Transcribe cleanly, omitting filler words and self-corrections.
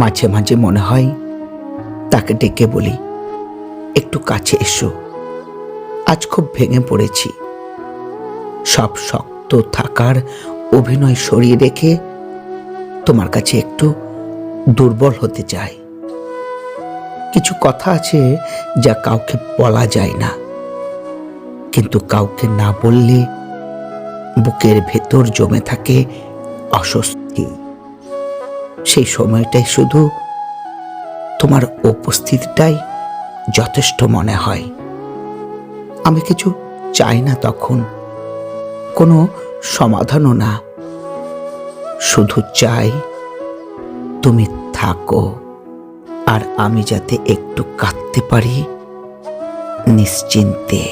মাঝে মাঝে মনে হয় তাকে ডেকে বলি, একটু কাছে এসো, আজ খুব ভেঙে পড়েছি। সব শক্ত থাকার অভিনয় সরিয়ে রেখে তোমার কাছে একটু দুর্বল হতে চাই। কিছু কথা আছে যা কাউকে বলা যায় না, কিন্তু কাউকে না বললে বুকের ভেতর জমে থাকে অস্বস্তি। সেই সময়টাই শুধু তোমার উপস্থিতিটাই যথেষ্ট মনে হয়। আমি কিছু চাই না তখন, কোনো সমাধানও না, শুধু চাই তুমি থাকো, আর আমি যাতে একটু কাঁদতে পারি নিশ্চিন্তে।